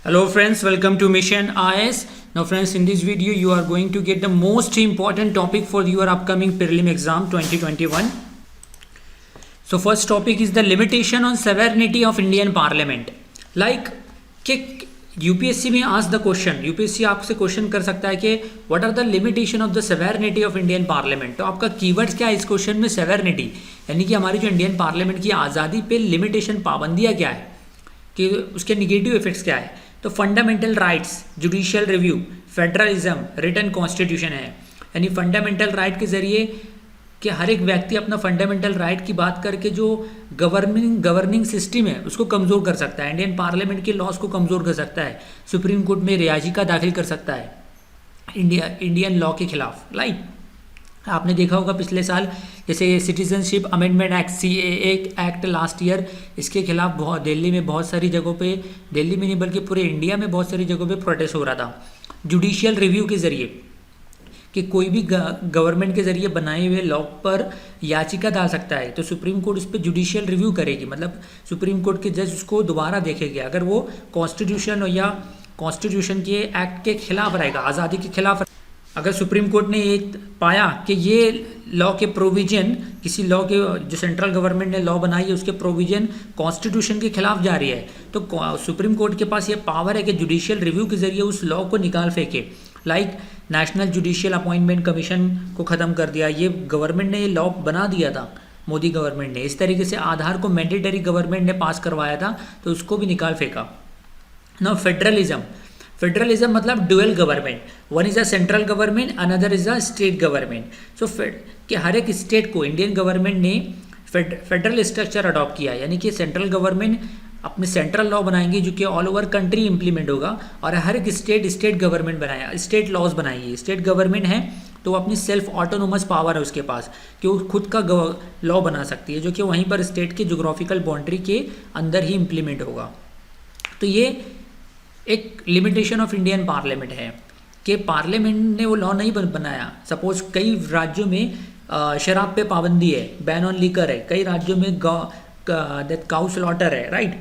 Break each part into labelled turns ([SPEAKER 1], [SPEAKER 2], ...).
[SPEAKER 1] Hello friends, welcome to Mission IS. Now friends, in this video you are going to get the most important topic for your upcoming prelim exam 2021. So first topic is the limitation on sovereignty of Indian Parliament. Like कि UPSC में आज the question, UPSC आपसे question कर सकता है कि what are the limitation of the severity of Indian parliament. तो आपका कीवर्ड्स क्या है इस क्वेश्चन में? सेवेरिटी, यानी कि हमारी जो इंडियन पार्लियामेंट की आज़ादी पे लिमिटेशन, पाबंदियाँ क्या है, कि उसके निगेटिव इफेक्ट्स क्या है। तो fundamental rights, judicial review, federalism, written constitution है, यानी फंडामेंटल राइट के जरिए कि हर एक व्यक्ति अपना फंडामेंटल राइट की बात करके जो गवर्निंग सिस्टम है उसको कमज़ोर कर सकता है, इंडियन पार्लियामेंट के लॉज को कमज़ोर कर सकता है, सुप्रीम कोर्ट में याचिका दाखिल कर सकता है इंडियन लॉ के खिलाफ। लाइक आपने देखा होगा पिछले साल जैसे citizenship amendment act, CAA act last year, इसके खिलाफ बहुत दिल्ली में बहुत सारी जगहों पे, दिल्ली में नहीं बल्कि पूरे इंडिया में बहुत सारी जगहों पे प्रोटेस्ट हो रहा था। जुडिशियल रिव्यू के ज़रिए कि कोई भी गवर्नमेंट के ज़रिए बनाए हुए लॉ पर याचिका डाल सकता है, तो सुप्रीम कोर्ट उस पर जुडिशियल रिव्यू करेगी, मतलब सुप्रीम कोर्ट के जज उसको दोबारा देखेंगे अगर वो कॉन्स्टिट्यूशन या कॉन्स्टिट्यूशन के एक्ट के खिलाफ रहेगा, आज़ादी के खिलाफ। अगर सुप्रीम कोर्ट ने ये पाया कि ये लॉ के प्रोविजन, किसी लॉ के जो सेंट्रल गवर्नमेंट ने लॉ बनाई है उसके प्रोविजन कॉन्स्टिट्यूशन के खिलाफ जा रही है, तो सुप्रीम कोर्ट के पास ये पावर है कि जुडिशियल रिव्यू के जरिए उस लॉ को निकाल फेंके। Like national judicial appointment commission को ख़त्म कर दिया, ये गवर्नमेंट ने ये लॉ बना दिया था, मोदी गवर्नमेंट ने। इस तरीके से आधार को मैंडेटरी गवर्नमेंट ने पास करवाया था, तो उसको भी निकाल फेंका। नाउ फेडरलिज्म मतलब dual government, one is a central government, another is a state government. So कि हर एक स्टेट को इंडियन गवर्नमेंट ने फेडरल स्ट्रक्चर अडॉप्ट किया, यानी कि सेंट्रल गवर्नमेंट अपने सेंट्रल लॉ बनाएंगे जो कि ऑल ओवर कंट्री इंप्लीमेंट होगा, और हर एक स्टेट गवर्नमेंट बनाया, स्टेट लॉज बनाएंगे। स्टेट गवर्नमेंट है तो वो अपनी सेल्फ ऑटोनोमस पावर है उसके पास कि वो खुद का लॉ बना सकती है, जो कि वहीं पर स्टेट के जोग्राफिकल बाउंड्री के अंदर ही इम्प्लीमेंट होगा। तो ये एक लिमिटेशन ऑफ इंडियन पार्लियामेंट है कि पार्लियामेंट ने वो लॉ नहीं बनाया। सपोज कई राज्यों में शराब पे पाबंदी है, बैन ऑन लीकर है, कई राज्यों में काउ स्लॉटर है, राइट।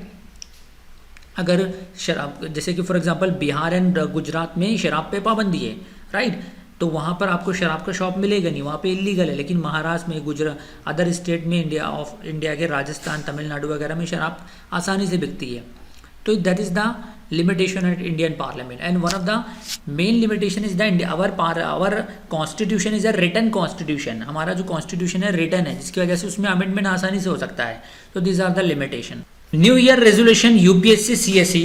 [SPEAKER 1] अगर शराब, जैसे कि for example Bihar and Gujarat में शराब पे पाबंदी है, राइट, तो वहाँ पर आपको शराब का शॉप मिलेगा नहीं, वहाँ पे इलीगल है। लेकिन महाराष्ट्र में, गुजरात, अदर स्टेट में, इंडिया के राजस्थान, तमिलनाडु वगैरह में शराब आसानी से बिकती है। तो that is the limitation at Indian Parliament, and one of the main limitation is that our constitution is a written constitution। हमारा जो constitution है written है, जिसकी वजह से उसमें amendment आसानी से हो सकता है। तो these are the limitation। New Year resolution UPSC CSE,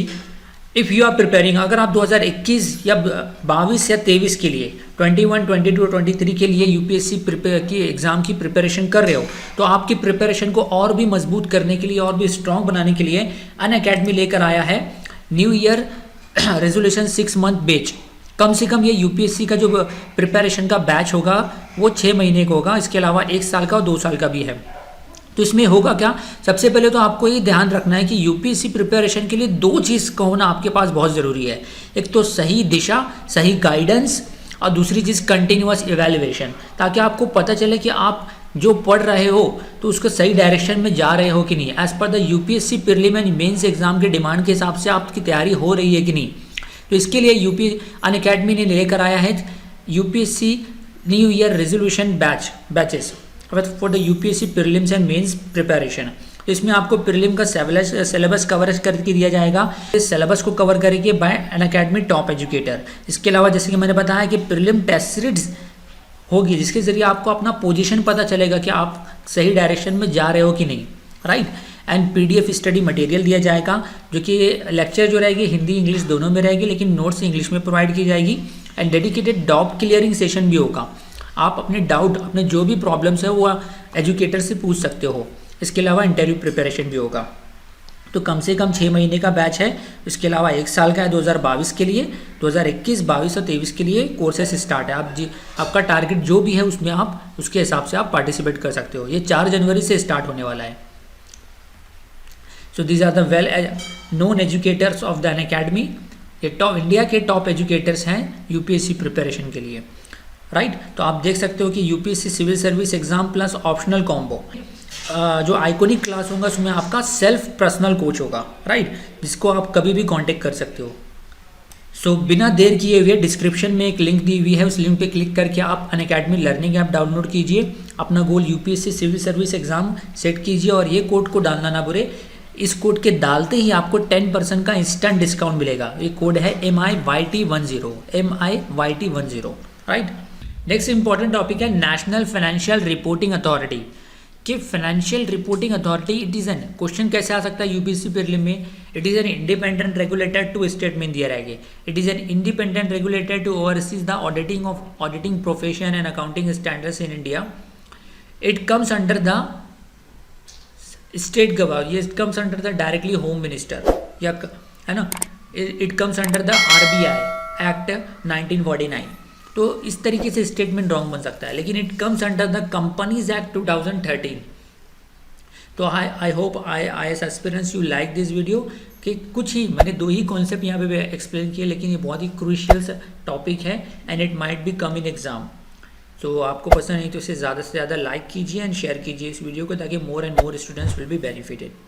[SPEAKER 1] if you are preparing, अगर आप 2021 या 22 या 23 के लिए 21, 22, 23 के लिए UPSC की एग्ज़ाम की प्रिपरेशन कर रहे हो, तो आपकी प्रिपरेशन को और भी मजबूत करने के लिए, और भी स्ट्रॉन्ग बनाने के लिए अनअकैडमी लेकर आया है new year resolution 6 month batch. कम से कम ये यूपीएससी का जो प्रिपरेशन का बैच होगा वो 6 महीने का होगा, इसके अलावा 1 साल का और 2 साल का भी है। तो इसमें होगा क्या, सबसे पहले तो आपको ये ध्यान रखना है कि यूपीएससी प्रिपरेशन के लिए 2 चीज़ का होना आपके पास बहुत ज़रूरी है। एक तो सही दिशा, सही गाइडेंस, और दूसरी चीज़ कंटिन्यूअस इवैल्यूएशन, ताकि आपको पता चले कि आप जो पढ़ रहे हो तो उसको सही डायरेक्शन में जा रहे हो कि नहीं, as per the UPSC prelim and mains exam के डिमांड के हिसाब से आपकी तैयारी हो रही है कि नहीं। तो इसके लिए अनअकैडमी ने लेकर आया है UPSC new year resolution batches for the UPSC prelims and mains preparation. तो इसमें आपको प्रीलिम का सिलेबस कवरेज करके दिया जाएगा, इस सिलेबस को कवर करेंगे बाय अनअकैडमी टॉप एजुकेटर। इसके अलावा जैसे कि मैंने बताया कि प्रीलिम टेस्ट सीरीज होगी, जिसके ज़रिए आपको अपना पोजीशन पता चलेगा कि आप सही डायरेक्शन में जा रहे हो कि नहीं, right. And PDF study material दिया जाएगा, जो कि लेक्चर जो रहेगी हिंदी इंग्लिश दोनों में रहेगी, लेकिन नोट्स इंग्लिश में प्रोवाइड की जाएगी। And dedicated doubt clearing session भी होगा, आप अपने डाउट, अपने जो भी प्रॉब्लम्स है वो एजुकेटर से पूछ सकते हो। इसके अलावा इंटरव्यू प्रिपरेशन भी होगा। तो कम से कम 6 महीने का बैच है, इसके अलावा 1 साल का है 2022 के लिए, 2021, 22 और 23 के लिए कोर्सेस स्टार्ट है। आपका टारगेट जो भी है उसमें आप उसके हिसाब से आप पार्टिसिपेट कर सकते हो। ये 4 जनवरी से स्टार्ट होने वाला है। So these are the well known educators of the Unacademy. ये इंडिया के टॉप एजुकेटर्स हैं यूपीएससी प्रिपरेशन के लिए, राइट। तो आप देख सकते हो कि UPSC civil service exam plus optional combo, जो आइकॉनिक क्लास होगा उसमें आपका सेल्फ पर्सनल कोच होगा, राइट, जिसको आप कभी भी कांटेक्ट कर सकते हो। सो बिना देर किए हुए डिस्क्रिप्शन में एक लिंक दी हुई है, उस लिंक पे क्लिक करके आप अनअकैडमी लर्निंग ऐप डाउनलोड कीजिए, अपना goal UPSC civil service exam set कीजिए और ये कोड को डालना ना भूले। इस कोड के डालते ही आपको 10% का इंस्टेंट डिस्काउंट मिलेगा। ये कोड है MIYT10 MIYT10, right. Next important topic है नेशनल फाइनेंशियल रिपोर्टिंग अथॉरिटी। कि financial reporting authority it is an question कैसे आ सकता है यूपीएससी प्रीलिम में, it is an independent regulator two statement दिया रहेगा, it is an independent regulator to oversees the auditing profession and accounting standards in India. It comes under the state government, ये comes under the directly home minister, या है ना, it comes under the RBI act 1949। तो इस तरीके से statement wrong बन सकता है, लेकिन it comes under the companies act 2013। तो I hope IAS aspirants you like this video, कि कुछ ही मैंने 2 ही कॉन्सेप्ट यहाँ पे एक्सप्लेन किए, लेकिन ये बहुत ही क्रूशियल टॉपिक है and it might be come in exam. तो आपको पसंद नहीं तो इसे ज़्यादा से ज़्यादा लाइक कीजिए एंड शेयर कीजिए इस वीडियो को, ताकि more and more students will be benefited.